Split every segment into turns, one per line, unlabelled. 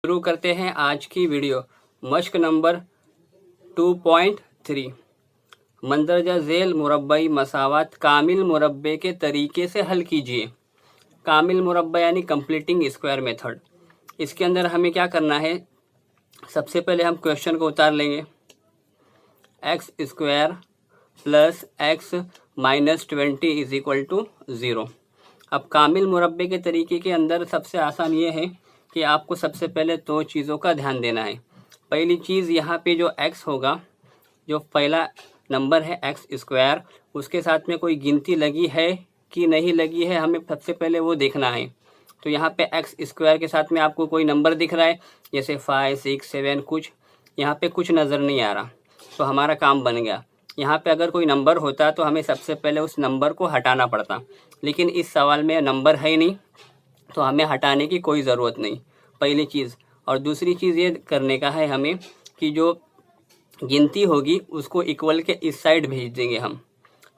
शुरू करते हैं आज की वीडियो। मश्क नंबर 2.3 मंदरजा झेल मुरब्बई मसावत कामिल मुरब्बे के तरीके से हल कीजिए। कामिल मुरब्बा यानी कंप्लीटिंग स्क्वायर मेथड। इसके अंदर हमें क्या करना है, सबसे पहले हम क्वेश्चन को उतार लेंगे। X square plus x minus 20 is equal to 0। अब कामिल मुरब्बे के तरीके के अंदर सबसे आसान ये है कि आपको सबसे पहले दो चीज़ों का ध्यान देना है। पहली चीज़, यहाँ पे जो x होगा, जो पहला नंबर है एक्स स्क्वायर, उसके साथ में कोई गिनती लगी है कि नहीं लगी है, हमें सबसे पहले वो देखना है। तो यहाँ पे एक्स स्क्वायर के साथ में आपको कोई नंबर दिख रहा है, जैसे 5, 6, 7 कुछ, यहाँ पे कुछ नज़र नहीं आ रहा, तो हमारा काम बन गया। यहाँ पे अगर कोई नंबर होता तो हमें सबसे पहले उस नंबर को हटाना पड़ता, लेकिन इस सवाल में नंबर है ही नहीं, तो हमें हटाने की कोई ज़रूरत नहीं, पहली चीज़। और दूसरी चीज़ ये करने का है हमें कि जो गिनती होगी उसको इक्वल के इस साइड भेज देंगे हम।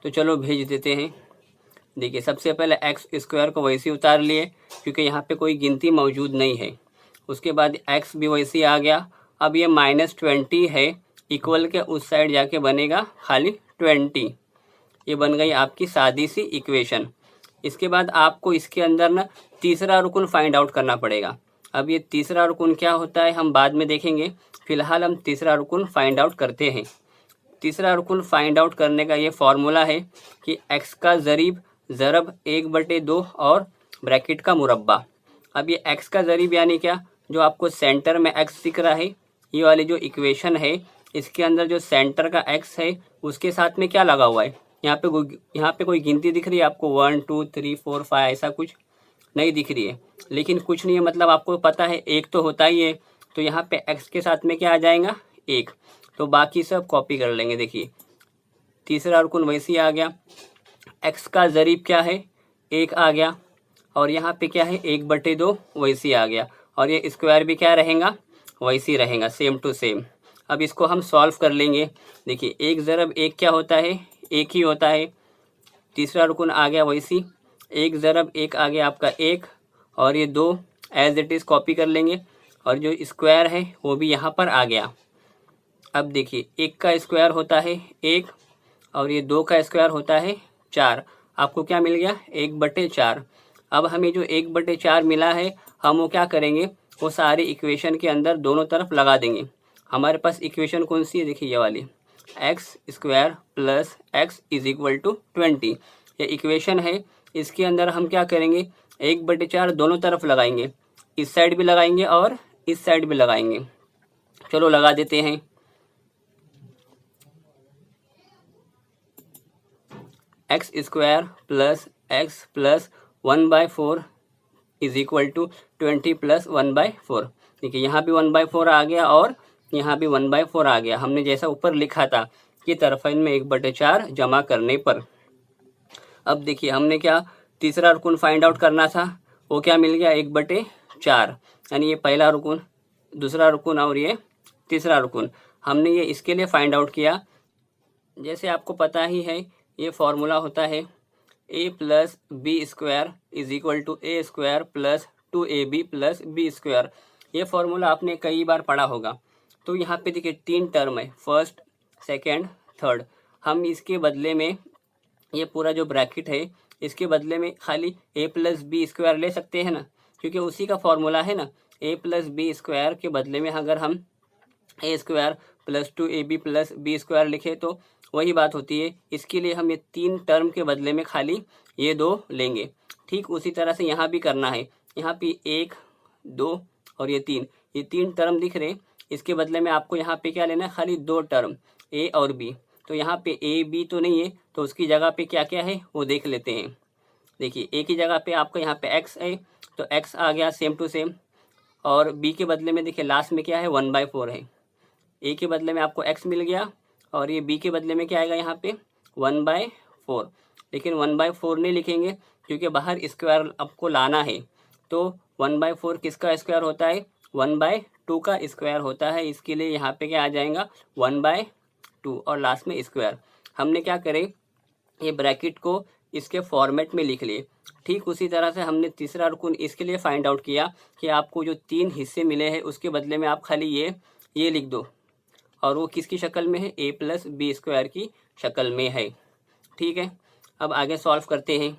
तो चलो भेज देते हैं। देखिए, सबसे पहले एक्स स्क्वायर को वैसे ही उतार लिए क्योंकि यहाँ पे कोई गिनती मौजूद नहीं है। उसके बाद एक्स भी वैसे ही आ गया। अब ये -20 है, इक्वल के उस साइड जाके बनेगा खाली 20। ये बन गई आपकी सादी सी इक्वेशन। इसके बाद आपको इसके अंदर ना तीसरा रुकन फाइंड आउट करना पड़ेगा। अब ये तीसरा रुकन क्या होता है हम बाद में देखेंगे, फिलहाल हम तीसरा रुकन फाइंड आउट करते हैं। तीसरा रुकन फाइंड आउट करने का ये फॉर्मूला है कि x का ज़रीब ज़रब 1/2 और ब्रैकेट का मुरब्बा। अब ये x का ज़रीब यानी क्या, जो आपको सेंटर में x दिख रहा है, ये वाली जो इक्वेशन है, इसके अंदर जो सेंटर का x है उसके साथ में क्या लगा हुआ है, यहाँ पे कोई गिनती दिख रही है आपको 1 2 3 4 5, ऐसा कुछ नहीं दिख रही है, लेकिन कुछ नहीं है, मतलब आपको पता है एक तो होता ही है। तो यहाँ पे x के साथ में क्या आ जाएगा, 1, तो बाकी सब कॉपी कर लेंगे। देखिए, तीसरा रुकन वैसे ही आ गया, x का ज़रीब क्या है, 1 आ गया, और यहाँ पे क्या है 1/2 वैसे ही आ गया, और ये स्क्वायर भी क्या रहेगा, वैसे ही रहेगा, सेम टू सेम। अब इसको हम सॉल्व कर लेंगे। देखिए, 1 ज़रब 1 क्या होता है, 1 ही होता है। तीसरा रुकन आ गया वैसी, 1 ज़रब 1 आ गया आपका 1, और ये 2 एज इट इज़ कॉपी कर लेंगे, और जो स्क्वायर है वो भी यहाँ पर आ गया। अब देखिए, 1 का स्क्वायर होता है 1, और ये 2 का स्क्वायर होता है 4। आपको क्या मिल गया, 1/4। अब हमें जो 1/4 मिला है, हम वो क्या करेंगे, वो सारी इक्वेशन के अंदर दोनों तरफ लगा देंगे। हमारे पास इक्वेशन कौन सी है, देखिए ये वाली, x square plus x is equal to 20, ये इक्वेशन है। इसके अंदर हम क्या करेंगे, 1/4 दोनों तरफ लगाएंगे, इस साइड भी लगाएंगे और इस साइड भी लगाएंगे। चलो लगा देते हैं। X square plus x plus 1/4 is equal to 20 plus 1/4। देखिए, यहाँ भी 1/4 आ गया और यहाँ भी 1/4 आ गया, हमने जैसा ऊपर लिखा था कि तरफेन में 1/4 जमा करने पर। अब देखिए, हमने क्या तीसरा रुकन फाइंड आउट करना था, वो क्या मिल गया, 1/4, यानी ये पहला रुकन, दूसरा रुकन और ये तीसरा रुकन, हमने ये इसके लिए फाइंड आउट किया। जैसे आपको पता ही है, ये फॉर्मूला होता है a plus B square is equal to A square plus 2ab plus B square. ये फॉर्मूला आपने कई बार पढ़ा होगा। तो यहाँ पे देखिए 3 टर्म है, फर्स्ट, सेकंड, थर्ड। हम इसके बदले में ये पूरा जो ब्रैकेट है, इसके बदले में खाली a प्लस बी स्क्वायर ले सकते हैं ना, क्योंकि उसी का फॉर्मूला है ना। a प्लस बी स्क्वायर के बदले में अगर हम a square plus 2ab plus B square लिखे तो वही बात होती है। इसके लिए हम ये 3 टर्म के बदले में खाली ये 2 लेंगे। ठीक उसी तरह से यहाँ भी करना है, यहाँ पे 1 2 और ये 3, ये 3 टर्म दिख रहे, इसके बदले में आपको यहाँ पे क्या लेना है, खाली 2 टर्म a और b। तो यहाँ पे a b तो नहीं है, तो उसकी जगह पे क्या क्या है वो देख लेते हैं। देखिए, a की जगह पे आपका यहाँ पे x है, तो x आ गया सेम टू सेम, और b के बदले में देखिए लास्ट में क्या है, 1/4 है। a के बदले में आपको x मिल गया, और ये b के बदले में क्या आएगा यहाँ पे 1/4। लेकिन 1/4 नहीं लिखेंगे क्योंकि बाहर स्क्वायर आपको लाना है, तो 1/4 किसका स्क्वायर होता है, 1/2 का स्क्वायर होता है। इसके लिए यहाँ पे क्या आ जाएगा, 1/2 और लास्ट में स्क्वायर। हमने क्या करे, ये ब्रैकेट को इसके फॉर्मेट में लिख लिए। ठीक उसी तरह से हमने तीसरा रुकन इसके लिए फाइंड आउट किया कि आपको जो 3 हिस्से मिले हैं उसके बदले में आप खाली ये लिख दो, और वो किसकी शक्ल में है, a प्लस बी स्क्वायर की शक्ल में है। ठीक है, अब आगे सॉल्व करते हैं।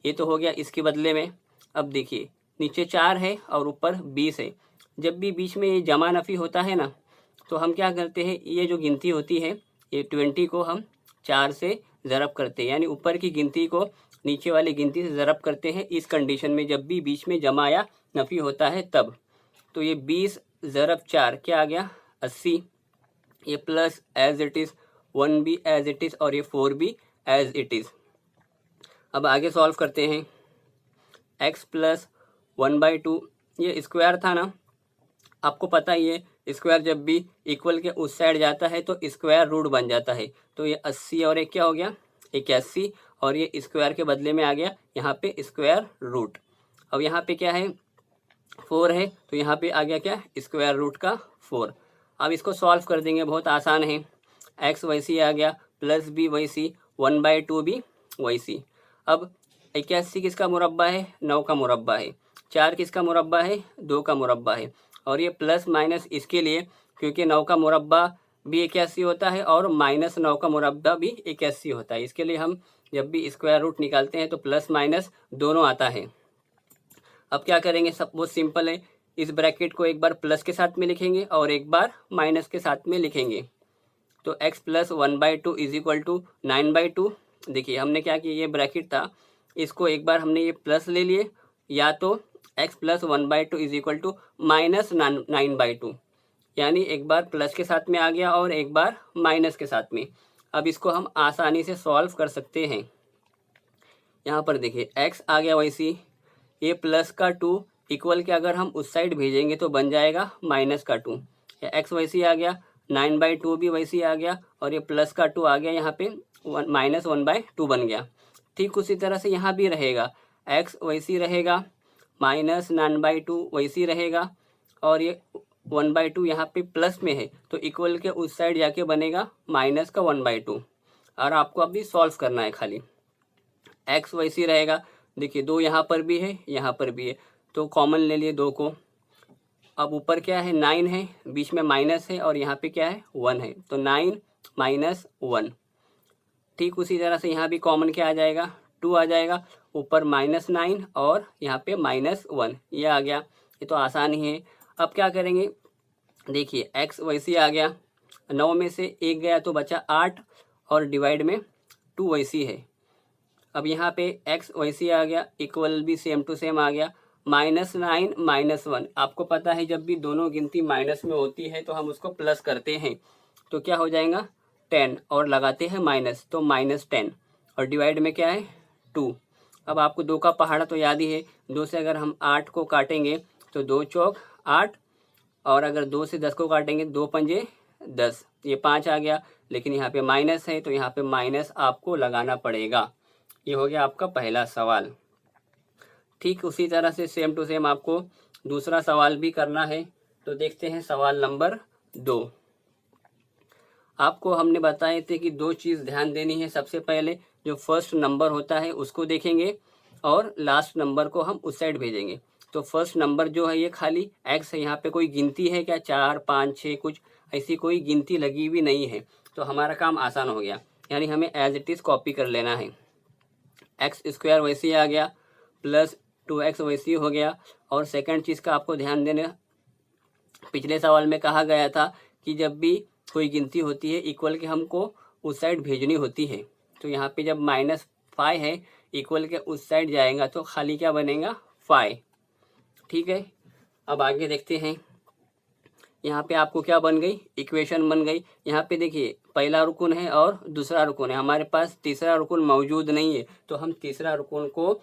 ये तो हो गया इसके बदले में। अब देखिए नीचे 4 है और ऊपर 20 है। जब भी बीच में ये जमा नफ़ी होता है ना, तो हम क्या करते हैं, ये जो गिनती होती है ये 20 को हम 4 से ज़रब करते हैं, यानी ऊपर की गिनती को नीचे वाली गिनती से ज़रब करते हैं इस कंडीशन में जब भी बीच में जमा या नफ़ी होता है तब। तो ये 20 ज़रब 4 क्या आ गया, 80। ये प्लस एज इट इज़ 1 भी एज इट इज़ और ये 4 भी एज इट इज़। अब आगे सॉल्व करते हैं। x प्लस 1/2 ये स्क्वायर था ना, आपको पता ही है स्क्वायर जब भी इक्वल के उस साइड जाता है तो स्क्वायर रूट बन जाता है। तो ये 80 और एक क्या हो गया, 81, और ये स्क्वायर के बदले में आ गया यहाँ पे स्क्वायर रूट। अब यहाँ पे क्या है, 4 है, तो यहाँ पे आ गया क्या, स्क्वायर रूट का 4। अब इसको सॉल्व कर देंगे, बहुत आसान है। x वैसी आ गया, प्लस b वैसी, 1/2 भी वैसी। अब 81 किसका मुरब्बा है, 9 का मुरब्बा है। 4 किसका मुरब्बा है, 2 का मुरब्बा है। और ये प्लस माइनस इसके लिए, क्योंकि 9 का मुरब्बा भी 81 होता है और माइनस 9 का मुरब्बा भी 81 होता है। इसके लिए हम जब भी स्क्वायर रूट निकालते हैं तो प्लस माइनस दोनों आता है। अब क्या करेंगे, सब बहुत सिंपल है। इस ब्रैकेट को एक बार प्लस के साथ में लिखेंगे और एक बार माइनस के साथ में लिखेंगे। तो x plus 1/2 is equal to 9/2। देखिए हमने क्या किया, ये ब्रैकेट था, इसको एक बार हमने ये प्लस ले लिए, या तो x plus 1/2 is equal to minus 9/2, यानी एक बार प्लस के साथ में आ गया और एक बार माइनस के साथ में। अब इसको हम आसानी से सॉल्व कर सकते हैं। यहाँ पर देखिए x आ गया वैसी, ये प्लस का 2 इक्वल के अगर हम उस साइड भेजेंगे तो बन जाएगा माइनस का 2। x वैसी आ गया, 9/2 भी वैसी आ गया, और ये प्लस का 2 आ गया, यहाँ पे माइनस 1/2 बन गया। ठीक उसी तरह से यहाँ भी रहेगा, x वैसी रहेगा, माइनस 9/2 वैसी रहेगा, और ये 1/2 यहाँ पे प्लस में है तो इक्वल के उस साइड जाके बनेगा माइनस का 1/2। और आपको अभी सॉल्व करना है खाली। x वैसी रहेगा, देखिए 2 यहाँ पर भी है, यहाँ पर भी है, तो कॉमन ले लिए 2 को। अब ऊपर क्या है, 9 है, बीच में माइनस है, और यहाँ पे क्या है, 1 है, तो 9 माइनस 1। ठीक उसी तरह से यहाँ भी कॉमन क्या आ जाएगा, 2 आ जाएगा, ऊपर -9 और यहाँ पे -1, ये आ गया। ये तो आसान ही है। अब क्या करेंगे, देखिए x वैसी आ गया, 9 में से 1 गया तो बचा 8, और डिवाइड में 2 वैसी है। अब यहाँ पे x वैसी आ गया, इक्वल भी सेम टू सेम आ गया, -9 -1। आपको पता है जब भी दोनों गिनती माइनस में होती है तो हम उसको प्लस करते हैं, तो क्या हो जाएगा 10, और लगाते हैं माइनस, तो -10, और डिवाइड में क्या है 2। अब आपको 2 का पहाड़ा तो याद ही है, 2 से अगर हम 8 को काटेंगे तो 2 चौक 8, और अगर 2 से 10 को काटेंगे 2 पंजे 10, ये 5 आ गया, लेकिन यहाँ पे माइनस है तो यहाँ पे माइनस आपको लगाना पड़ेगा। ये हो गया आपका पहला सवाल। ठीक उसी तरह से सेम टू सेम आपको दूसरा सवाल भी करना है। तो देखते हैं सवाल नंबर 2। आपको हमने बताए थे कि 2 चीज़ ध्यान देनी है। सबसे पहले जो फर्स्ट नंबर होता है उसको देखेंगे, और लास्ट नंबर को हम उस साइड भेजेंगे। तो फर्स्ट नंबर जो है ये खाली x है, यहाँ पे कोई गिनती है क्या, 4 5 6, कुछ ऐसी कोई गिनती लगी हुई नहीं है, तो हमारा काम आसान हो गया। यानी हमें एज इट इज़ कॉपी कर लेना है। एक्स स्क्वायर वैसे ही आ गया, प्लस 2x वैसे ही हो गया। और सेकंड चीज़ का आपको ध्यान देना, पिछले सवाल में कहा गया था कि जब भी कोई गिनती होती है इक्वल के हमको उस साइड भेजनी होती है। तो यहाँ पे जब -5 है, इक्वल के उस साइड जाएगा तो खाली क्या बनेगा, 5। ठीक है, अब आगे देखते हैं। यहाँ पे आपको क्या बन गई, इक्वेशन बन गई। यहाँ पे देखिए पहला रुकन है और दूसरा रुकन है, हमारे पास तीसरा रुकन मौजूद नहीं है, तो हम तीसरा रुकन को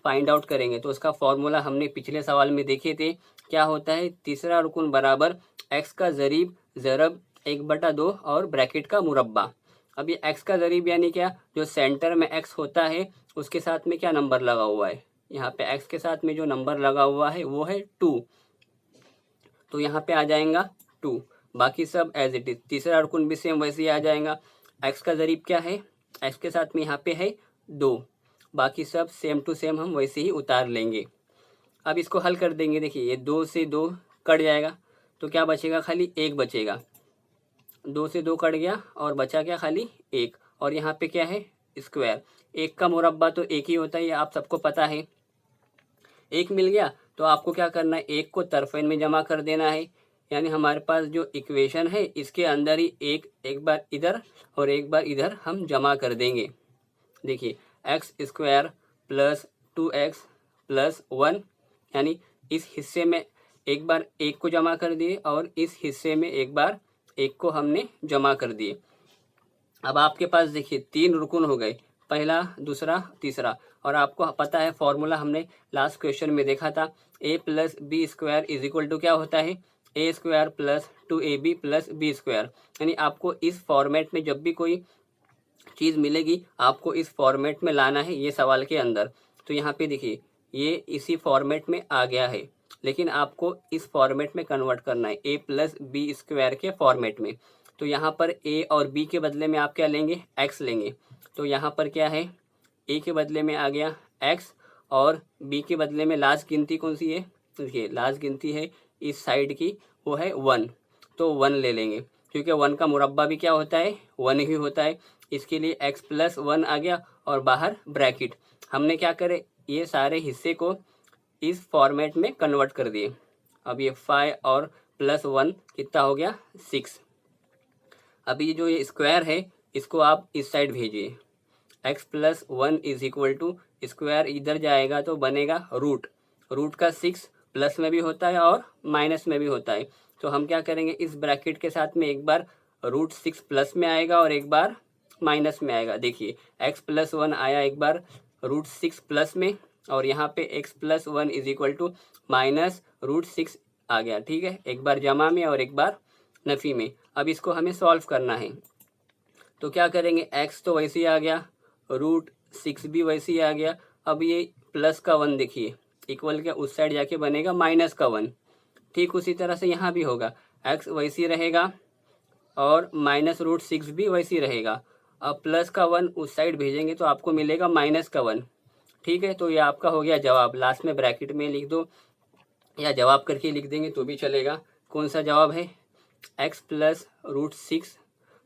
फाइंड आउट करेंगे। तो उसका फॉर्मूला हमने पिछले सवाल में देखे थे, क्या होता है, तीसरा रुकन बराबर x का ज़रीब ज़रब 1/2 और ब्रैकेट का मुरब्बा। अब ये x का ज़रीब यानी क्या, जो सेंटर में x होता है उसके साथ में क्या नंबर लगा हुआ है, यहाँ पे x के साथ में जो नंबर लगा हुआ है वो है 2, तो यहाँ पे आ जाएगा 2। बाकी सब एज इट इज, तीसरा रुकन भी सेम वैसे ही आ जाएगा। x का ज़रीब क्या है, x के साथ में यहाँ पे है 2, बाकी सब सेम टू सेम हम वैसे ही उतार लेंगे। अब इसको हल कर देंगे। देखिए ये 2 से 2 कट जाएगा तो क्या बचेगा, खाली 1 बचेगा। 2 से 2 कट गया और बचा क्या, खाली 1। और यहाँ पे क्या है, स्क्वायर। 1 का मुरब्बा तो 1 ही होता है, ये आप सबको पता है। 1 मिल गया तो आपको क्या करना है, 1 को तरफेन में जमा कर देना है। यानी हमारे पास जो इक्वेशन है इसके अंदर ही एक बार इधर और एक बार इधर हम जमा कर देंगे। देखिए x square plus 2x plus 1, यानी इस हिस्से में एक बार 1 को जमा कर दिए और इस हिस्से में एक बार 1 को हमने जमा कर दिए। अब आपके पास देखिए 3 रुकन हो गए, पहला, दूसरा, तीसरा। और आपको पता है फॉर्मूला हमने लास्ट क्वेश्चन में देखा था, a plus B square is equal to क्या होता है, a स्क्वायर plus 2ab plus B square. यानी आपको इस फॉर्मेट में जब भी कोई चीज़ मिलेगी आपको इस फॉर्मेट में लाना है ये सवाल के अंदर। तो यहाँ पे देखिए ये इसी फॉर्मेट में आ गया है, लेकिन आपको इस फॉर्मेट में कन्वर्ट करना है, a प्लस बी स्क्वायर के फॉर्मेट में। तो यहाँ पर a और b के बदले में आप क्या लेंगे, x लेंगे। तो यहाँ पर क्या है, a के बदले में आ गया x और b के बदले में लास्ट गिनती कौन सी है, देखिए लास्ट गिनती है इस साइड की, वो है 1। तो 1 ले लेंगे क्योंकि 1 का मुरब्बा भी क्या होता है, 1 ही होता है। इसके लिए x प्लस 1 आ गया और बाहर ब्रैकेट। हमने क्या करे, ये सारे हिस्से को इस फॉर्मेट में कन्वर्ट कर दिए। अब ये 5 और प्लस 1 कितना हो गया, 6। अब ये जो ये स्क्वायर है इसको आप इस साइड भेजिए, x plus 1 is equal to square इधर जाएगा तो बनेगा रूट। रूट का 6 प्लस में भी होता है और माइनस में भी होता है। तो हम क्या करेंगे, इस ब्रैकेट के साथ में एक बार रूट 6 प्लस में आएगा और एक बार माइनस में आएगा। देखिए x प्लस 1 आया एक बार रूट 6 प्लस में, और यहाँ पे x plus 1 is equal to minus root 6 आ गया। ठीक है, एक बार जमा में और एक बार नफ़ी में। अब इसको हमें सॉल्व करना है तो क्या करेंगे, x तो वैसे ही आ गया, रूट 6 भी वैसे ही आ गया। अब ये प्लस का 1 देखिए इक्वल के उस साइड जाके बनेगा माइनस का 1। ठीक उसी तरह से यहाँ भी होगा, x वैसे ही रहेगा और माइनस रूट 6 भी वैसे ही रहेगा। अब प्लस का 1 उस साइड भेजेंगे तो आपको मिलेगा माइनस का 1। ठीक है, तो ये आपका हो गया जवाब। लास्ट में ब्रैकेट में लिख दो या जवाब करके लिख देंगे तो भी चलेगा। कौन सा जवाब है, x प्लस रूट 6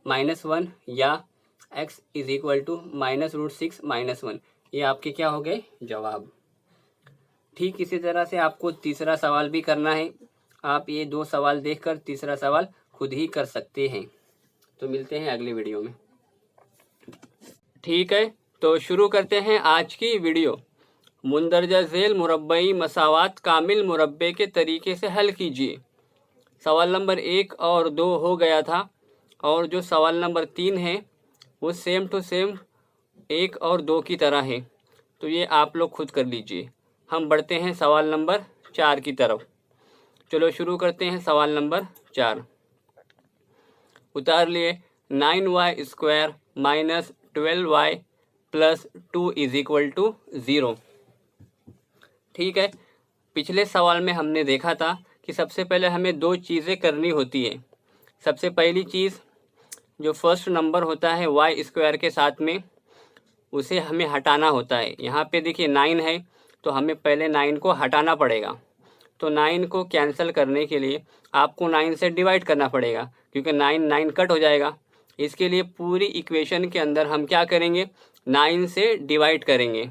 माइनस 1 या x is equal to minus root 6 minus 1। ये आपके क्या हो गए, जवाब। ठीक इसी तरह से आपको तीसरा सवाल भी करना है। आप ये 2 सवाल देखकर तीसरा सवाल खुद ही कर सकते हैं। तो मिलते हैं अगली वीडियो में। ठीक है, तो शुरू करते हैं आज की वीडियो। मुंदरजा झेल मुरब्बई मसावात कामिल मुरब्बे के तरीके से हल कीजिए। सवाल नंबर 1 और 2 हो गया था, और जो सवाल नंबर 3 है वो सेम टू सेम 1 और 2 की तरह है। तो ये आप लोग खुद कर लीजिए। हम बढ़ते हैं सवाल नंबर 4 की तरफ। चलो शुरू करते हैं सवाल नंबर 4। उतार लिए 9y square minus 12y plus 2 is equal to 0। ठीक है, पिछले सवाल में हमने देखा था कि सबसे पहले हमें 2 चीज़ें करनी होती है। सबसे पहली चीज़, जो फर्स्ट नंबर होता है y स्क्वायर के साथ में, उसे हमें हटाना होता है। यहाँ पे देखिए 9 है तो हमें पहले 9 को हटाना पड़ेगा। तो 9 को कैंसिल करने के लिए आपको 9 से डिवाइड करना पड़ेगा, क्योंकि 9 कट हो जाएगा। इसके लिए पूरी इक्वेशन के अंदर हम क्या करेंगे, 9 से डिवाइड करेंगे,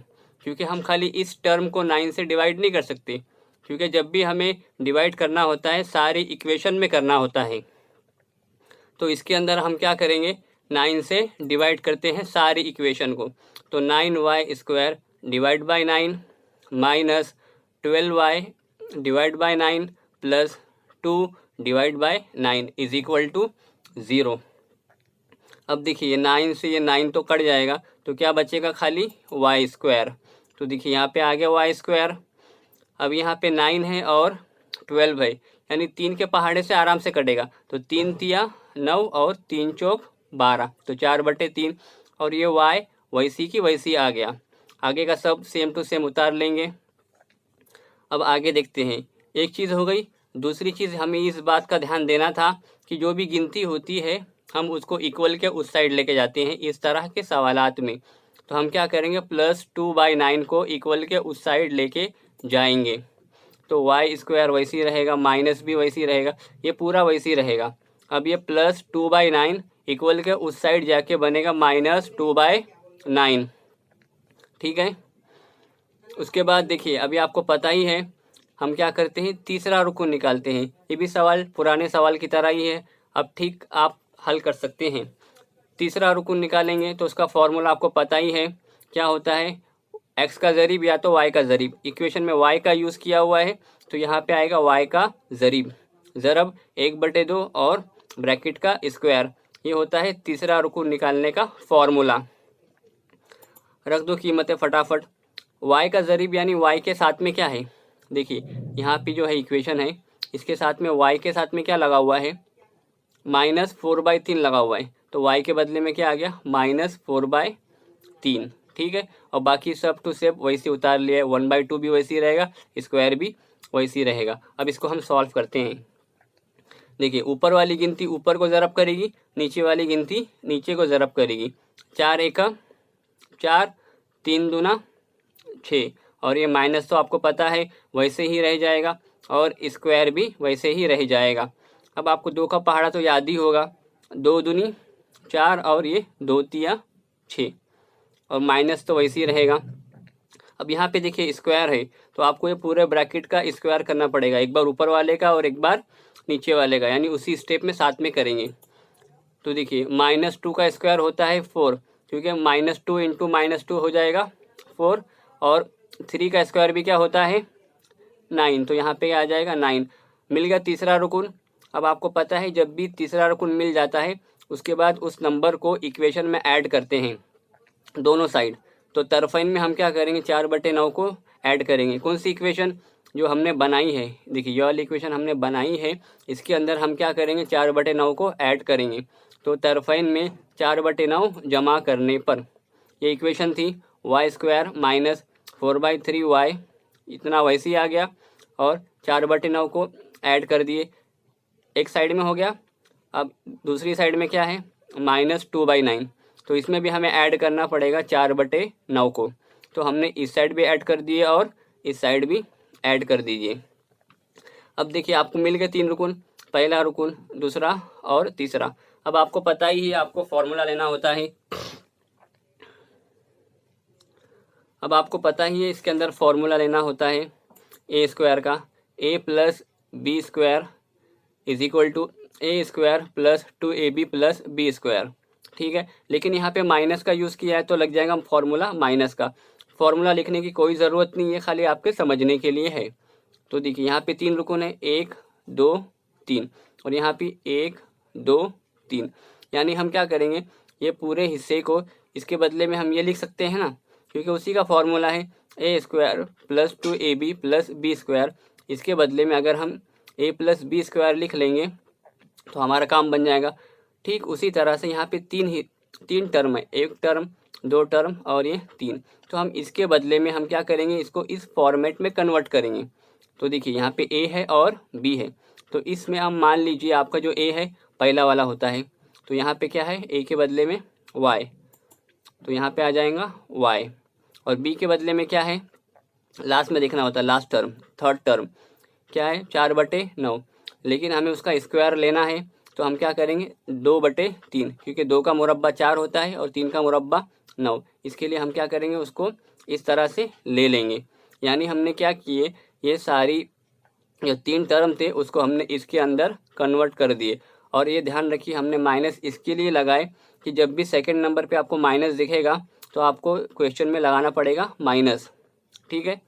क्योंकि हम खाली इस टर्म को 9 से डिवाइड नहीं कर सकते, क्योंकि जब भी हमें डिवाइड करना होता है सारी इक्वेशन में करना होता है। तो इसके अंदर हम क्या करेंगे, 9 से डिवाइड करते हैं सारी इक्वेशन को। तो 9y square divide by 9 minus 12y divide by 9 plus 2 divide by 9 is equal to 0। अब देखिए 9 से ये 9 तो कट जाएगा तो क्या बचेगा, खाली y स्क्वायर। तो देखिए यहाँ पे आ गया y स्क्वायर। अब यहाँ पे 9 है और 12 है, यानी 3 के पहाड़े से आराम से कटेगा। तो 3 तिया 9 और 3 चौक 12, तो 4/3। और ये y वैसी की वैसी आ गया। आगे का सब सेम टू सेम उतार लेंगे। अब आगे देखते हैं, एक चीज़ हो गई। दूसरी चीज़ हमें इस बात का ध्यान देना था कि जो भी गिनती होती है हम उसको इक्वल के उस साइड लेके जाते हैं इस तरह के सवालात में। तो हम क्या करेंगे, +2/9 को इक्वल के उस साइड लेके जाएंगे, तो वाई स्क्वायर वैसी रहेगा, माइनस भी वैसी रहेगा, ये पूरा वैसी रहेगा। अब ये +2/9 इक्वल के उस साइड जाके बनेगा -2/9, ठीक है। उसके बाद देखिए, अभी आपको पता ही है हम क्या करते हैं, तीसरा रुकन निकालते हैं। ये भी सवाल पुराने सवाल की तरह ही है, अब ठीक आप हल कर सकते हैं। तीसरा रुकन निकालेंगे तो उसका फॉर्मूला आपको पता ही है, क्या होता है, x का ज़रीब या तो y का ज़रीब। इक्वेशन में y का यूज़ किया हुआ है तो यहाँ पे आएगा y का ज़रीब, ज़रब 1/2 और ब्रैकेट का स्क्वायर। ये होता है तीसरा रुकन निकालने का फॉर्मूला। रख दो कीमतें फटाफट। y का ज़रीब यानी y के साथ में क्या है, देखिए यहाँ पे जो है इक्वेशन है, इसके साथ में y के साथ में क्या लगा हुआ है, -4/3 लगा हुआ है, तो y के बदले में क्या आ गया, -4/3, ठीक है। और बाकी सब टू सेप वैसे उतार लिया है, 1/2 भी वैसे ही रहेगा, स्क्वायर भी वैसे ही रहेगा। अब इसको हम सॉल्व करते हैं। देखिए, ऊपर वाली गिनती ऊपर को ज़रब करेगी, नीचे वाली गिनती नीचे को ज़रब करेगी। 4 एका 4, 3 दूना 6, और ये माइनस तो आपको पता है वैसे ही रह जाएगा, और स्क्वायर भी वैसे ही रह जाएगा। अब आपको 2 का पहाड़ा तो याद ही होगा, 2 दूनी 4 और ये 2 तिया 6, और माइनस तो वैसे ही रहेगा। अब यहाँ पे देखिए स्क्वायर है, तो आपको ये पूरे ब्रैकेट का स्क्वायर करना पड़ेगा, एक बार ऊपर वाले का और एक बार नीचे वाले का, यानी उसी स्टेप में साथ में करेंगे। तो देखिए -2 का स्क्वायर होता है 4, क्योंकि -2 इंटू -2 हो जाएगा 4, और 3 का स्क्वायर भी क्या होता है 9, तो यहाँ पे आ जाएगा 9। मिल गया तीसरा रुकन। अब आपको पता है जब भी तीसरा रुकन मिल जाता है उसके बाद उस नंबर को इक्वेशन में ऐड करते हैं दोनों साइड। तो तरफइन में हम क्या करेंगे, 4/9 को ऐड करेंगे। कौन सी इक्वेशन, जो हमने बनाई है, देखिए ये वाली इक्वेशन हमने बनाई है, इसके अंदर हम क्या करेंगे, 4/9 को ऐड करेंगे। तो तरफइन में 4/9 जमा करने पर ये इक्वेशन थी y² - 4/3y, इतना वैसे ही आ गया, और 4/9 को ऐड कर दिए, एक साइड में हो गया। अब दूसरी साइड में क्या है, -2/9, तो इसमें भी हमें ऐड करना पड़ेगा 4/9 को, तो हमने इस साइड भी ऐड कर दिए और इस साइड भी ऐड कर दीजिए। अब देखिए आपको मिल गए 3 रुकन, पहला रुकन, दूसरा और तीसरा। अब आपको पता ही है आपको फॉर्मूला लेना होता है, अब आपको पता ही है इसके अंदर फॉर्मूला लेना होता है a² का, a + b² = a² + 2ab + b², ठीक है। लेकिन यहाँ पे माइनस का यूज़ किया है तो लग जाएगा फॉर्मूला माइनस का। फॉर्मूला लिखने की कोई ज़रूरत नहीं है, खाली आपके समझने के लिए है। तो देखिए यहाँ पे 3 रुकन है, 1 2 3, और यहाँ पे 1 2 3, यानी हम क्या करेंगे, ये पूरे हिस्से को इसके बदले में हम ये लिख सकते हैं ना, क्योंकि उसी का फॉर्मूला है a² + 2ab + b²। इसके बदले में अगर हम a + b² लिख लेंगे तो हमारा काम बन जाएगा। ठीक उसी तरह से यहाँ पे 3 टर्म है, 1 टर्म 2 टर्म और ये 3, तो हम इसके बदले में हम क्या करेंगे, इसको इस फॉर्मेट में कन्वर्ट करेंगे। तो देखिए यहाँ पे a है और b है, तो इसमें हम मान लीजिए आपका जो a है पहला वाला होता है, तो यहाँ पे क्या है, a के बदले में y, तो यहाँ पे आ जाएगा y, और b के बदले में क्या है, लास्ट में देखना होता है, लास्ट टर्म थर्ड टर्म क्या है 4/9, लेकिन हमें उसका स्क्वायर लेना है, तो हम क्या करेंगे 2/3, क्योंकि 2 का मुरब्बा 4 होता है और 3 का मुरब्बा 9, इसके लिए हम क्या करेंगे, उसको इस तरह से ले लेंगे। यानी हमने क्या किए, ये सारी जो 3 टर्म थे उसको हमने इसके अंदर कन्वर्ट कर दिए। और ये ध्यान रखिए हमने माइनस इसके लिए लगाए कि जब भी सेकंड नंबर पे आपको माइनस दिखेगा तो आपको क्वेश्चन में लगाना पड़ेगा माइनस, ठीक है।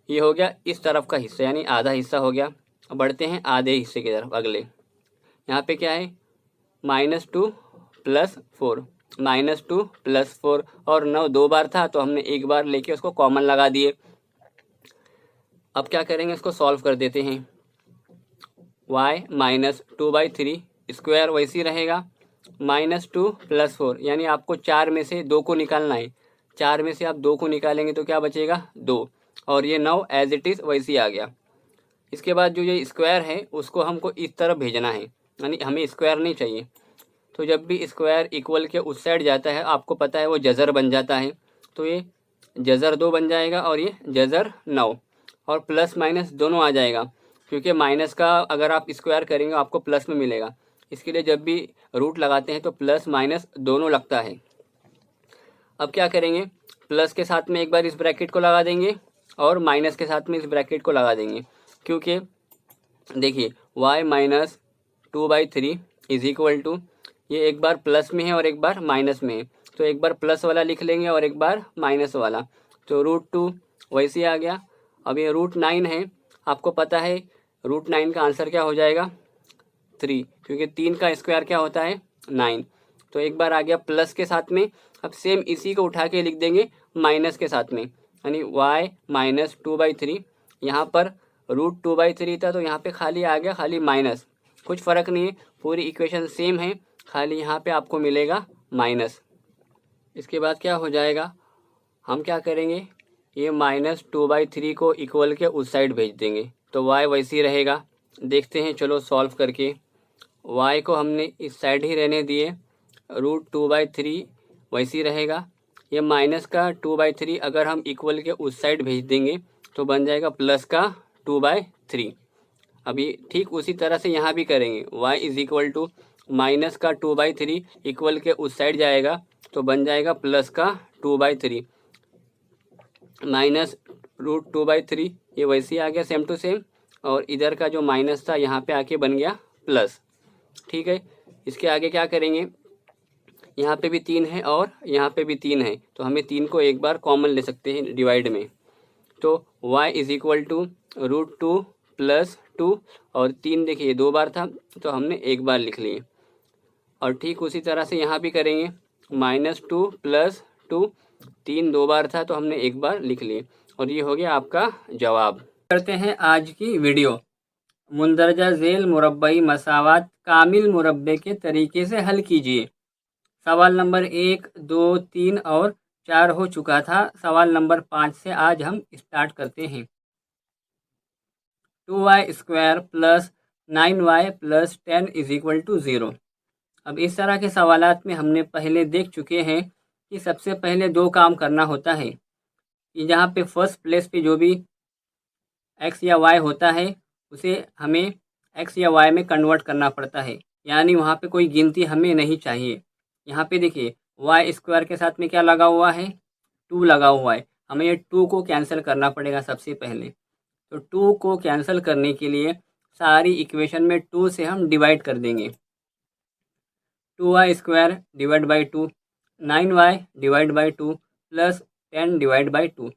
ये हो गया इस तरफ का हिस्सा, यानी आधा हिस्सा हो गया। अब बढ़ते हैं आधे हिस्से की तरफ, अगले यहाँ पे क्या है, -2 + 4, -2 + 4, और 9 2 बार था तो हमने एक बार लेके उसको कॉमन लगा दिए। अब क्या करेंगे, इसको सॉल्व कर देते हैं। y - 2/3 स्क्वायर वैसे ही रहेगा, -2 + 4, यानी आपको 4 में से 2 को निकालना है, 4 में से आप 2 को निकालेंगे तो क्या बचेगा 2, और ये 9 एज इट इज़ वैसे ही आ गया। इसके बाद जो ये स्क्वायर है उसको हमको इस तरफ भेजना है, यानी हमें स्क्वायर नहीं चाहिए, तो जब भी स्क्वायर इक्वल के उस साइड जाता है आपको पता है वो जज़र बन जाता है। तो ये जज़र 2 बन जाएगा और ये जज़र 9, और प्लस माइनस दोनों आ जाएगा, क्योंकि माइनस का अगर आप स्क्वायर करेंगे आपको प्लस में मिलेगा। इसके लिए जब भी रूट लगाते हैं तो प्लस माइनस दोनों लगता है। अब क्या करेंगे, प्लस के साथ में एक बार इस ब्रैकेट को लगा देंगे और माइनस के साथ में इस ब्रैकेट को लगा देंगे, क्योंकि देखिए y minus 2/3 is equal to, ये एक बार प्लस में है और एक बार माइनस में है, तो एक बार प्लस वाला लिख लेंगे और एक बार माइनस वाला, तो √2 वैसे आ गया। अब ये √9 है, आपको पता है √9 का आंसर क्या हो जाएगा 3, क्योंकि 3 का स्क्वायर क्या होता है 9। तो एक बार आ गया प्लस के साथ में। अब सेम इसी को उठा के लिख देंगे माइनस के साथ में, यानी y माइनस 2/3, यहाँ पर √2/3 था तो यहाँ पे खाली आ गया खाली माइनस, कुछ फ़र्क नहीं है, पूरी इक्वेशन सेम है, खाली यहाँ पे आपको मिलेगा माइनस। इसके बाद क्या हो जाएगा, हम क्या करेंगे, ये -2/3 को इक्वल के उस साइड भेज देंगे, तो y वैसे ही रहेगा। देखते हैं चलो सॉल्व करके, y को हमने इस साइड ही रहने दिए, √2/3 वैसे ही रहेगा। ये माइनस का 2/3 अगर हम इक्वल के उस साइड भेज देंगे तो बन जाएगा प्लस का 2/3। अभी ठीक उसी तरह से यहाँ भी करेंगे, y is equal to minus का 2/3 इक्वल के उस साइड जाएगा तो बन जाएगा प्लस का 2/3, माइनस √2/3 ये वैसे ही आ गया सेम टू सेम, और इधर का जो माइनस था यहाँ पे आके बन गया प्लस। ठीक है, इसके आगे क्या करेंगे, यहाँ पे भी 3 है और यहाँ पे भी 3 है, तो हमें 3 को एक बार कॉमन ले सकते हैं डिवाइड में, तो y इज इक्वल टू √2 + 2, और 3 देखिए 2 बार था तो हमने एक बार लिख लिए। और ठीक उसी तरह से यहाँ भी करेंगे, -2 + 2, 3 2 बार था तो हमने एक बार लिख लिए, और ये हो गया आपका जवाब। करते हैं आज की वीडियो। मुंदरजा झेल मुरब्बई मसावात कामिल मुरब्बे के तरीके से हल कीजिए। सवाल नंबर 1, 2, 3 और 4 हो चुका था। सवाल नंबर 5 से आज हम स्टार्ट करते हैं। 2y² + 9y + 10 = 0। अब इस तरह के सवालात में हमने पहले देख चुके हैं कि सबसे पहले 2 काम करना होता है कि जहाँ पे फर्स्ट प्लेस पे जो भी x या y होता है उसे हमें x या y में कन्वर्ट करना पड़ता है, यानी वहाँ पे कोई गिनती हमें नहीं चाहिए। यहाँ पे देखिए y² के साथ में क्या लगा हुआ है, 2 लगा हुआ है, हमें ये 2 को कैंसिल करना पड़ेगा सबसे पहले। तो 2 को कैंसिल करने के लिए सारी इक्वेशन में 2 से हम डिवाइड कर देंगे। 2y² / 2, 9y / 2 + 10 / 2।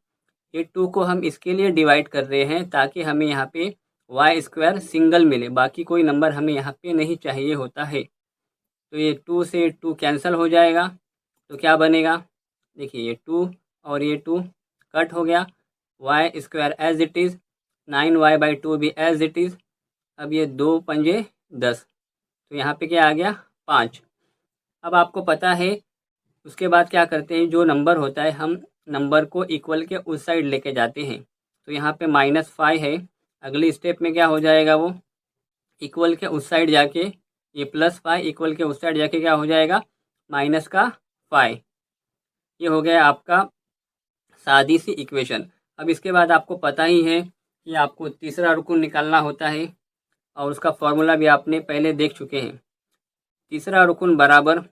ये 2 को हम इसके लिए डिवाइड कर रहे हैं ताकि हमें यहाँ पे y² सिंगल मिले, बाकी कोई नंबर हमें यहाँ पे नहीं चाहिए होता है। तो ये 2 से 2 कैंसिल हो जाएगा, तो क्या बनेगा, देखिए ये 2 और ये 2 कट हो गया, y² as it is, 9y/2 भी एज इट इज़। अब ये 2 पंजे 10, तो यहाँ पे क्या आ गया 5। अब आपको पता है उसके बाद क्या करते हैं, जो नंबर होता है हम नंबर को इक्वल के उस साइड लेके जाते हैं। तो यहाँ पे -5 है, अगली स्टेप में क्या हो जाएगा, वो इक्वल के उस साइड जाके ये +5 इक्वल के उस साइड जाके क्या हो जाएगा -5। ये हो गया आपका सादी सी इक्वेशन। अब इसके बाद आपको पता ही है कि आपको तीसरा रुकन निकालना होता है, और उसका फॉर्मूला भी आपने पहले देख चुके हैं। तीसरा रुकन बराबर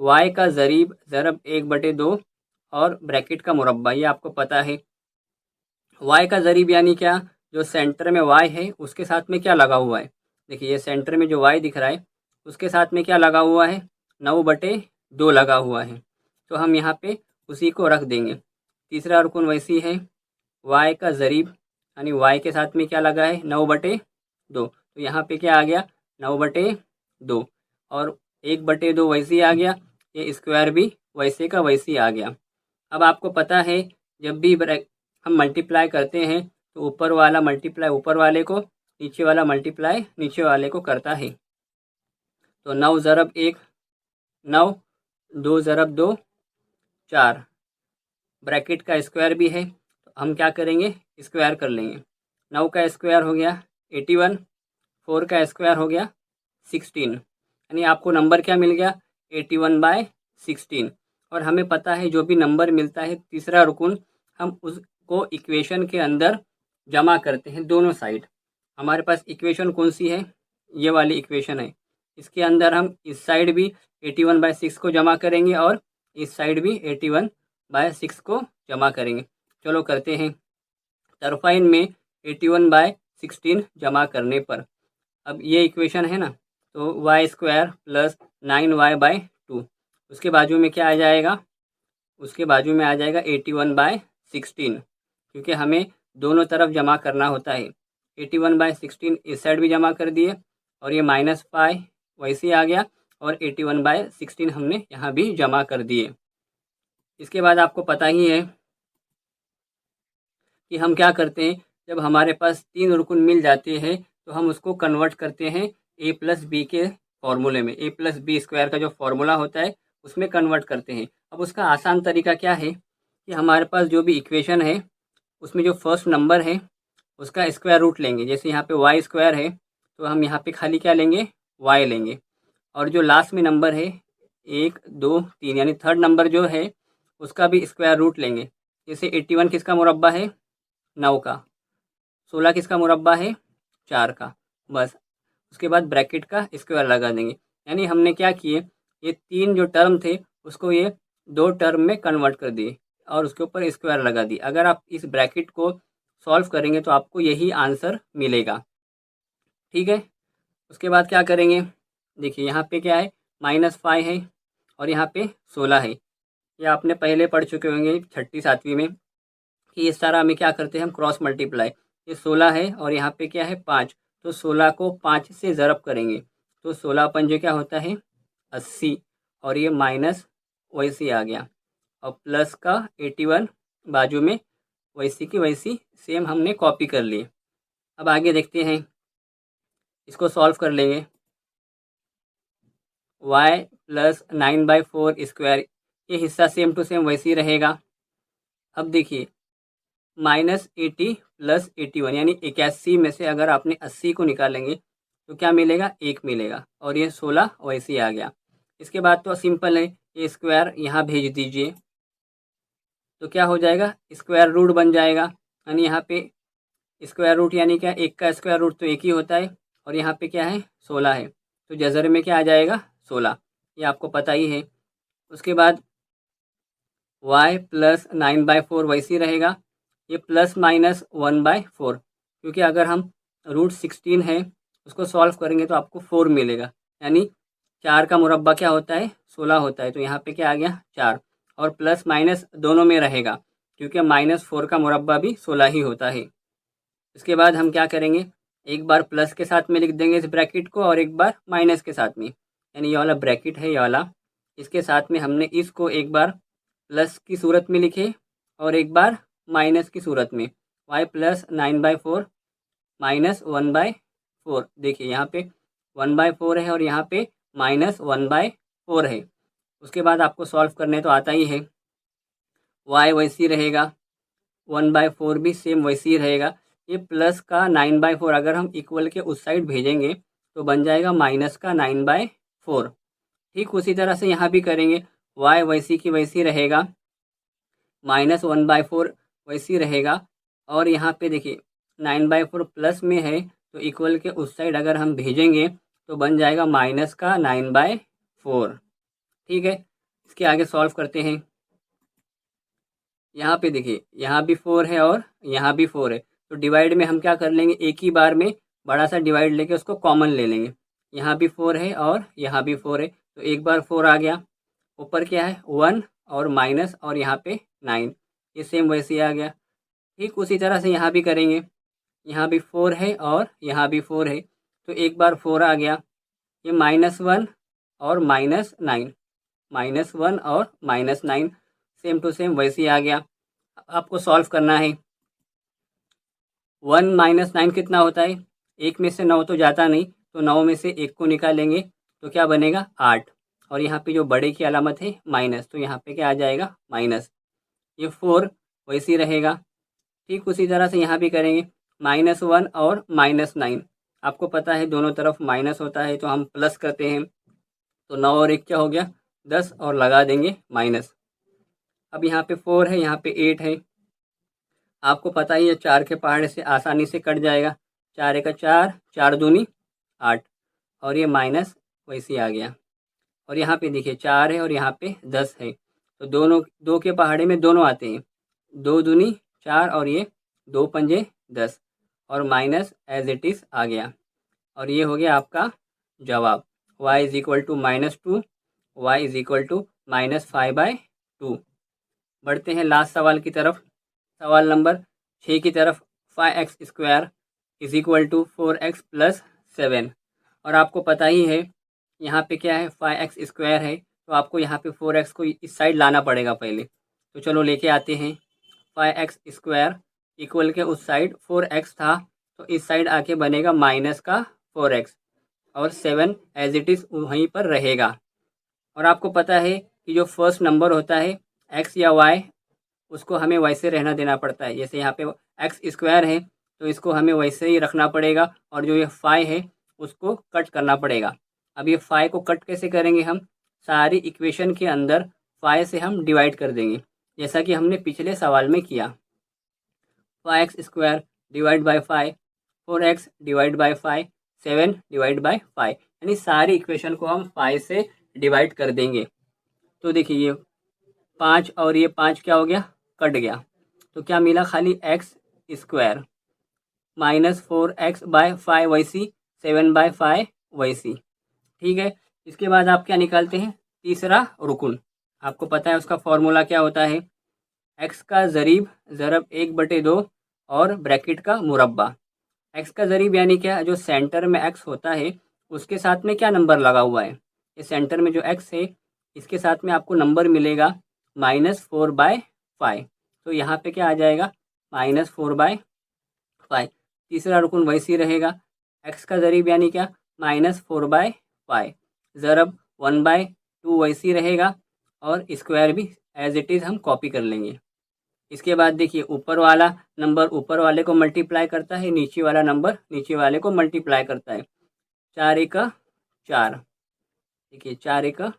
y का ज़रीब ज़रब 1/2 और ब्रैकेट का मुरब्बा, ये आपको पता है। y का ज़रीब यानी क्या, जो सेंटर में y है उसके साथ में क्या लगा हुआ है, देखिए ये सेंटर में जो y दिख रहा है उसके साथ में क्या लगा हुआ है 9/2 लगा हुआ है, तो हम यहाँ पे उसी को रख देंगे। तीसरा रुकन वैसी है, y का ज़रीब यानी y के साथ में क्या लगा है 9/2, तो यहाँ पे क्या आ गया 9/2, और 1/2 वैसे ही आ गया, ये स्क्वायर भी वैसे का वैसे ही आ गया। अब आपको पता है जब भी हम मल्टीप्लाई करते हैं तो ऊपर वाला मल्टीप्लाई ऊपर वाले को, नीचे वाला मल्टीप्लाई नीचे वाले को करता है। तो 9 ज़रब 1 9, 2 ज़रब 2 4, ब्रैकेट का स्क्वायर भी है तो हम क्या करेंगे स्क्वायर कर लेंगे। 9 का स्क्वायर हो गया 81, 4 का स्क्वायर हो गया 16, यानी आपको नंबर क्या मिल गया 81/16। और हमें पता है जो भी नंबर मिलता है तीसरा रुकन हम उसको इक्वेशन के अंदर जमा करते हैं दोनों साइड। हमारे पास इक्वेशन कौन सी है, ये वाली इक्वेशन है। इसके अंदर हम इस साइड भी 81/6 को जमा करेंगे और इस साइड भी 81/6 को जमा करेंगे। चलो करते हैं। तरफाइन में 81/16 जमा करने पर, अब ये इक्वेशन है ना, तो y² प्लस 9y/2, उसके बाजू में क्या आ जाएगा, उसके बाजू में आ जाएगा 81/16, क्योंकि हमें दोनों तरफ जमा करना होता है। 81/16 इस साइड भी जमा कर दिए और ये -पाई वैसे आ गया और 81/16 हमने यहाँ भी जमा कर दिए। इसके बाद आपको पता ही है कि हम क्या करते हैं, जब हमारे पास 3 रुकन मिल जाते हैं तो हम उसको कन्वर्ट करते हैं a+b के फॉर्मूले में। a+b² का जो फॉर्मूला होता है उसमें कन्वर्ट करते हैं। अब उसका आसान तरीका क्या है कि हमारे पास जो भी इक्वेशन है उसमें जो फर्स्ट नंबर है उसका स्क्वायर रूट लेंगे। जैसे यहाँ पे y² है तो हम यहाँ पे खाली क्या लेंगे, y लेंगे। और जो लास्ट में नंबर है 1 2 3 यानी थर्ड नंबर जो है उसका भी स्क्वायर रूट लेंगे। जैसे 81 किसका मुरब्बा है, 9 का। 16 किसका मुरब्बा है, 4 का। बस उसके बाद ब्रैकेट का स्क्वायर लगा देंगे। यानी हमने क्या किए, ये 3 जो टर्म थे उसको ये 2 टर्म में कन्वर्ट कर दिए और उसके ऊपर स्क्वायर लगा दी। अगर आप इस ब्रैकेट को सॉल्व करेंगे तो आपको यही आंसर मिलेगा। ठीक है, उसके बाद क्या करेंगे, देखिए यहाँ पे क्या है, -5 है और यहाँ पे 16 है। ये आपने पहले पढ़ चुके होंगे 6ठी 7वीं में कि इस सारा में क्या करते हैं हम, क्रॉस मल्टीप्लाई। ये 16 है और यहाँ पे क्या है 5, तो 16 को 5 से ज़रब करेंगे तो 16 पंजे क्या होता है 80 और ये माइनस वैसे आ गया और प्लस का 81 बाजू में वैसी की वैसी सेम हमने कॉपी कर ली। अब आगे देखते हैं, इसको सॉल्व कर लेंगे। y प्लस 9/4² ये हिस्सा सेम टू सेम वैसे ही रहेगा। अब देखिए -80 प्लस 81 यानी 81 में से अगर आपने 80 को निकालेंगे तो क्या मिलेगा, 1 मिलेगा और ये 16 वैसे ही आ गया। इसके बाद तो सिंपल है, ये स्क्वायर यहाँ भेज दीजिए तो क्या हो जाएगा, स्क्वायर रूट बन जाएगा। यानी यहाँ पे स्क्वायर रूट यानी क्या, 1 का स्क्वायर रूट तो 1 ही होता है और यहाँ पे क्या है 16 है, तो जज़र में क्या आ जाएगा 16, ये आपको पता ही है। उसके बाद y प्लस 9/4 वैसे ही रहेगा, ये प्लस माइनस 1/4, क्योंकि अगर हम √16 है उसको सॉल्व करेंगे तो आपको 4 मिलेगा। यानी 4 का मुरब्बा क्या होता है 16 होता है, तो यहाँ पे क्या आ गया 4 और प्लस माइनस दोनों में रहेगा क्योंकि -4 का मुरब्बा भी 16 ही होता है। इसके बाद हम क्या करेंगे, एक बार प्लस के साथ में लिख देंगे इस ब्रैकेट को और एक बार माइनस के साथ में। यानी ये वाला ब्रैकेट है ये वाला, इसके साथ में हमने इसको एक बार प्लस की सूरत में लिखे और एक बार माइनस की सूरत में। y प्लस 9/4 माइनस 1/4, देखिए यहाँ पे 1/4 है और यहाँ पे -1/4 है। उसके बाद आपको सॉल्व करने तो आता ही है, y वैसे ही रहेगा, 1/4 भी सेम वैसे ही रहेगा। ये प्लस का 9/4 अगर हम इक्वल के उस साइड भेजेंगे तो बन जाएगा माइनस का 9/4। ठीक उसी तरह से यहाँ भी करेंगे, y वैसी की वैसी रहेगा, -1/4 वैसी रहेगा और यहाँ पे देखिए 9/4 प्लस में है तो इक्वल के उस साइड अगर हम भेजेंगे तो बन जाएगा माइनस का 9/4। ठीक है, इसके आगे सॉल्व करते हैं। यहाँ पे देखिए यहाँ भी 4 है और यहाँ भी 4 है, तो डिवाइड में हम क्या कर लेंगे, एक ही बार में बड़ा सा डिवाइड लेके उसको कॉमन ले लेंगे। यहाँ भी 4 है और यहाँ भी 4 है, तो एक बार 4 आ गया, ऊपर क्या है 1 और माइनस और यहाँ पे 9, ये सेम वैसे ही आ गया। ठीक उसी तरह से यहाँ भी करेंगे, यहाँ भी 4 है और यहाँ भी 4 है, तो एक बार 4 आ गया, ये -1 और -9, -1 और -9 सेम टू सेम वैसे ही आ गया। आपको सॉल्व करना है, 1 - 9 कितना होता है, 1 में से 9 तो जाता नहीं, तो 9 में से 1 को निकालेंगे तो क्या बनेगा 8 और यहाँ पे जो बड़े की अलामत है माइनस, तो यहाँ पे क्या आ जाएगा माइनस। ये 4 वैसे ही रहेगा। ठीक उसी तरह से यहाँ भी करेंगे, -1 और -9, आपको पता है दोनों तरफ माइनस होता है तो हम प्लस करते हैं, तो 9 और 1 क्या हो गया 10 और लगा देंगे माइनस। अब यहाँ पे 4 है, यहाँ पे 8 है। आपको पता ही है 4 के पहाड़े से आसानी से कट जाएगा। 4 1 4, 4 दूनी 8 और ये माइनस वैसे ही आ गया। और यहाँ पे देखिए 4 है और यहाँ पे 10 है, तो दोनों 2 के पहाड़े में दोनों आते हैं। 2 दूनी 4 और ये 2 पंजे 10 और माइनस एज इट इज़ आ गया। और ये हो गया आपका जवाब। y is equal to -2, y is equal to -5/2। बढ़ते हैं लास्ट सवाल की तरफ। सवाल नंबर 6 की तरफ। 5x² is equal to 4x + 7। और आपको पता ही है यहाँ पे क्या है 5x² है, तो आपको यहाँ पे 4x को इस साइड लाना पड़ेगा पहले। तो चलो लेके आते हैं। 5x² इक्वल के उस साइड 4x था, तो इस साइड आके बनेगा माइनस का 4x और 7 एज इट इज़ वहीं पर रहेगा। और आपको पता है कि जो फर्स्ट नंबर होता है x या y, उसको हमें वैसे रहना देना पड़ता है। जैसे यहाँ पे x² है, तो इसको हमें वैसे ही रखना पड़ेगा। और जो ये 5 है उसको कट करना पड़ेगा। अब ये 5 को कट कैसे करेंगे हम, सारी इक्वेशन के अंदर 5 से हम डिवाइड कर देंगे, जैसा कि हमने पिछले सवाल में किया। 5x² divide by 5, 4x divide by 5, 7 divide by 5, यानी सारी इक्वेशन को हम 5 से डिवाइड कर देंगे। तो देखिए ये 5 और ये 5 क्या हो गया, कट गया। तो क्या मिला, खाली x² -4x/5 वैसी, 7/5 वैसी। ठीक है। इसके बाद आप क्या निकालते हैं, तीसरा रुकुन। आपको पता है उसका फॉर्मूला क्या होता है, x का ज़रीब ज़रब 1/2 और ब्रैकेट का मुरब्बा। x का ज़रीब यानी क्या, जो सेंटर में x होता है उसके साथ में क्या नंबर लगा हुआ है, ये सेंटर में जो x है इसके साथ में आपको नंबर मिलेगा -4/5। तो यहाँ पे क्या आ जाएगा, -4/5। तीसरा रुकन वैसे ही रहेगा, x का ज़रीब यानी क्या, -4/5 ज़रब 1/2 वैसे ही रहेगा और स्क्वायर भी एज इट इज़ हम कॉपी कर लेंगे। इसके बाद देखिए ऊपर वाला नंबर ऊपर वाले को मल्टीप्लाई करता है, नीचे वाला नंबर नीचे वाले को मल्टीप्लाई करता है। 4 1 4, देखिए 4 1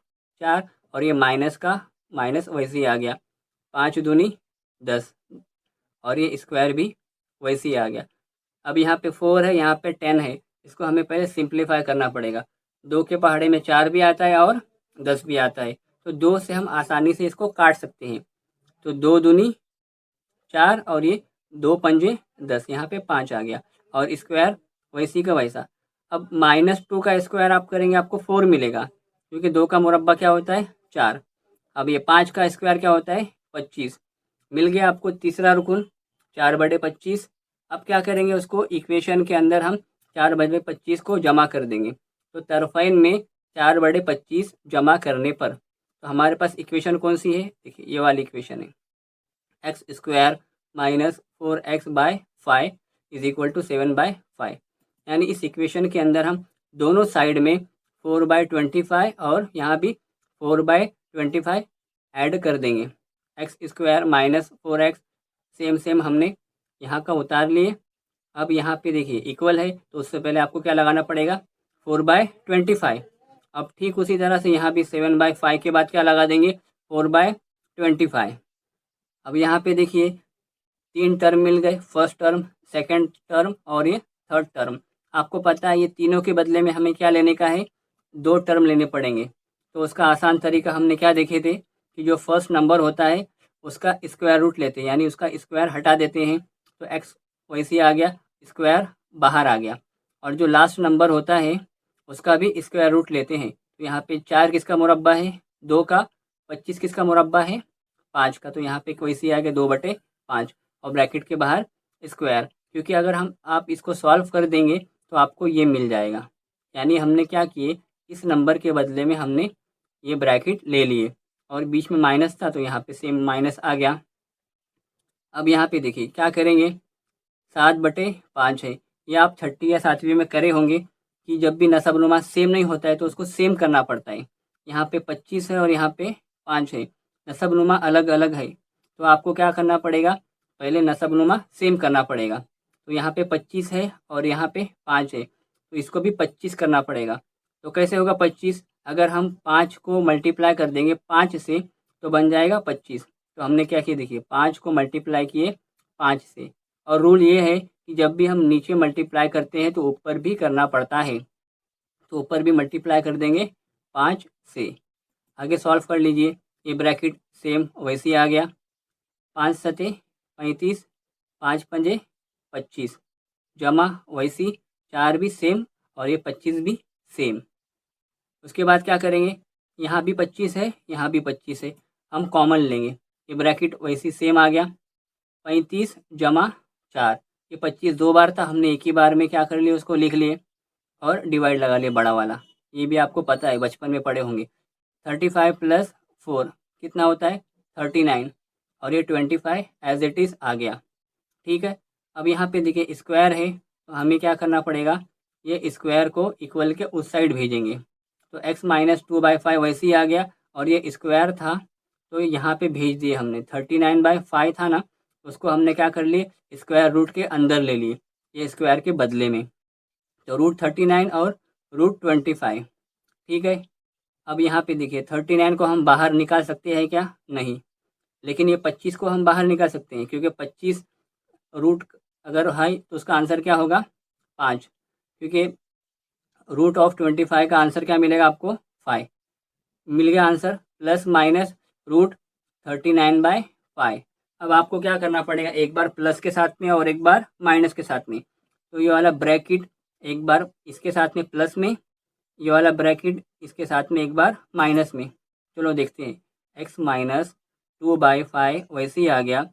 4 और ये माइनस का माइनस वैसे ही आ गया। 5 दूनी 10 और ये स्क्वायर भी वैसे ही आ गया। अब यहाँ पे 4 है, यहाँ पे 10 है, इसको हमें पहले सिंप्लीफाई करना पड़ेगा। 2 के पहाड़े में 4 भी आता है और 10 भी आता है, तो 2 से हम आसानी से इसको काट सकते हैं। तो 2 दूनी 4 और ये 2 पंजे 10, यहाँ पे 5 आ गया और स्क्वायर वैसी का वैसा। अब -2 का स्क्वायर आप करेंगे आपको 4 मिलेगा, क्योंकि 2 का मुरब्बा क्या होता है 4। अब ये 5 का स्क्वायर क्या होता है 25। मिल गया आपको तीसरा रुकन 4/25। अब क्या करेंगे, उसको इक्वेशन के अंदर हम 4/25 को जमा कर देंगे। तो तरफ़ैन में 4/25 जमा करने पर तो हमारे पास इक्वेशन कौन सी है, देखिए ये वाली इक्वेशन है, x² -4x/5 is equal to 7/5। यानी इस इक्वेशन के अंदर हम दोनों साइड में 4/25 और यहाँ भी 4/25 ऐड कर देंगे। x² -4x सेम सेम हमने यहाँ का उतार लिए। अब यहाँ पे देखिए इक्वल है, तो उससे पहले आपको क्या लगाना पड़ेगा 4/25। अब ठीक उसी तरह से यहाँ भी 7/5 के बाद क्या लगा देंगे 4/25। अब यहाँ पे देखिए 3 टर्म मिल गए, फर्स्ट टर्म, सेकंड टर्म और ये थर्ड टर्म। आपको पता है ये तीनों के बदले में हमें क्या लेने का है, 2 टर्म लेने पड़ेंगे। तो उसका आसान तरीका हमने क्या देखे थे कि जो फर्स्ट नंबर होता है उसका स्क्वायर रूट लेते हैं, यानी उसका स्क्वायर हटा देते हैं, तो x वैसे आ गया, स्क्वायर बाहर आ गया। और जो लास्ट नंबर होता है उसका भी स्क्वायर रूट लेते हैं। तो यहाँ पे 4 किसका मुरब्बा है 2 का, 25 किसका मुरब्बा है 5 का, तो यहाँ पे वैसे आ गया 2/5 और ब्रैकेट के बाहर स्क्वायर। क्योंकि अगर हम आप इसको सॉल्व कर देंगे तो आपको ये मिल जाएगा। यानी हमने क्या किए, इस नंबर के बदले में हमने ये ब्रैकेट ले लिए और बीच में माइनस था तो यहाँ पे सेम माइनस आ गया। अब यहाँ पे देखिए क्या करेंगे, 7/5 है, ये आप 6ठी या 7वीं में करे होंगे कि जब भी नसबनुमा सेम नहीं होता है तो उसको सेम करना पड़ता है। यहाँ पे 25 है और यहाँ पे 5 है, नसबनुमा अलग अलग है, तो आपको क्या करना पड़ेगा, पहले नसबनुमा सेम करना पड़ेगा। तो यहाँ पे 25 है और यहाँ पे 5 है, तो इसको भी 25 करना पड़ेगा। तो कैसे होगा 25, अगर हम 5 को मल्टीप्लाई कर देंगे 5 से तो बन जाएगा 25। तो हमने क्या किया देखिए, 5 को मल्टीप्लाई किए 5 से। और रूल ये है कि जब भी हम नीचे मल्टीप्लाई करते हैं तो ऊपर भी करना पड़ता है, तो ऊपर भी मल्टीप्लाई कर देंगे 5 से। आगे सॉल्व कर लीजिए, ये ब्रैकेट सेम वैसे ही आ गया, 5 सते 35, 5 पंजे 25, जमा वैसी 4 भी सेम और ये 25 भी सेम। उसके बाद क्या करेंगे, यहाँ भी 25 है, यहाँ भी 25 है, हम कॉमन लेंगे, ये ब्रैकेट वैसी सेम आ गया, 35 जमा 4, ये 25 दो बार था, हमने एक ही बार में क्या कर लिया उसको लिख लिए और डिवाइड लगा लिए बड़ा वाला, ये भी आपको पता है बचपन में पढ़े होंगे। 35 + 4 कितना होता है 39, और ये 25 एज इट इज़ आ गया। ठीक है, अब यहाँ पे देखिए स्क्वायर है तो हमें क्या करना पड़ेगा, ये स्क्वायर को इक्वल के उस साइड भेजेंगे, तो x - 2/5 वैसे ही आ गया, और ये स्क्वायर था तो यहाँ पे भेज दिए हमने, 39/5 था ना, उसको हमने क्या कर लिए स्क्वायर रूट के अंदर ले लिए, ये स्क्वायर के बदले में, तो √39 और √25। ठीक है, अब यहाँ पे देखिए 39 को हम बाहर निकाल सकते हैं क्या, नहीं, लेकिन ये 25 को हम बाहर निकाल सकते हैं, क्योंकि 25 रूट अगर है तो उसका आंसर क्या होगा 5, क्योंकि √25 का आंसर क्या मिलेगा आपको 5 मिल गया आंसर, प्लस माइनस √39/5। अब आपको क्या करना पड़ेगा, एक बार प्लस के साथ में और एक बार माइनस के साथ में, तो ये वाला ब्रैकेट एक बार इसके साथ में प्लस में, ये वाला ब्रैकेट इसके साथ में एक बार माइनस में। चलो देखते हैं, x - 2/5 वैसे ही आ गया,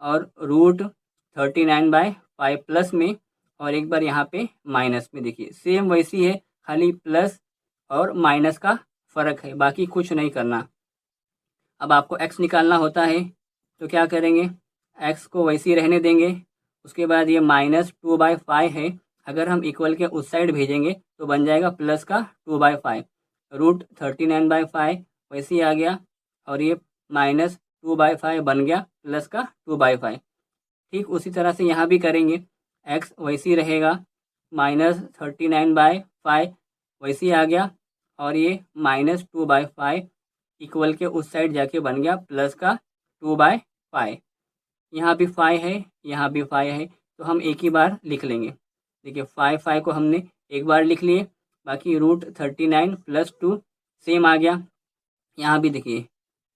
और √39/5 प्लस में, और एक बार यहाँ पे माइनस में, देखिए सेम वैसी है, खाली प्लस और माइनस का फ़र्क है, बाकी कुछ नहीं करना। अब आपको x निकालना होता है तो क्या करेंगे, x को वैसे ही रहने देंगे, उसके बाद ये -2/5 है, अगर हम इक्वल के उस साइड भेजेंगे तो बन जाएगा प्लस का 2/5, √39/5 वैसे ही आ गया, और ये -2/5 बन गया प्लस का 2/5। ठीक उसी तरह से यहाँ भी करेंगे, x वैसे ही रहेगा, -39/5 वैसे ही आ गया, और ये -2/5 इक्वल के उस साइड जाके बन गया प्लस का 2/5। यहाँ भी 5 है, यहाँ भी 5 है, तो हम एक ही बार लिख लेंगे। देखिए 5 को हमने एक बार लिख लिए, बाकी √39 + 2 सेम आ गया। यहाँ भी देखिए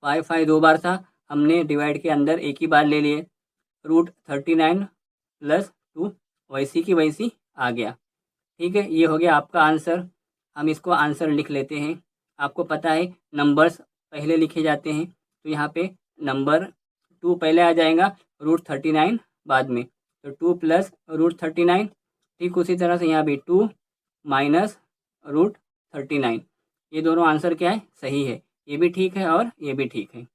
5 दो बार था, हमने डिवाइड के अंदर एक ही बार ले लिए, √39 + 2 वैसी की वैसी आ गया। ठीक है, ये हो गया आपका आंसर। हम इसको आंसर लिख लेते हैं। आपको पता है नंबर्स पहले लिखे जाते हैं, तो यहाँ पे नंबर 2 पहले आ जाएगा, √39 बाद में, तो 2 + √39। ठीक उसी तरह से यहाँ भी 2 - √39, ये दोनों आंसर क्या है, सही है, ये भी ठीक है और ये भी ठीक है।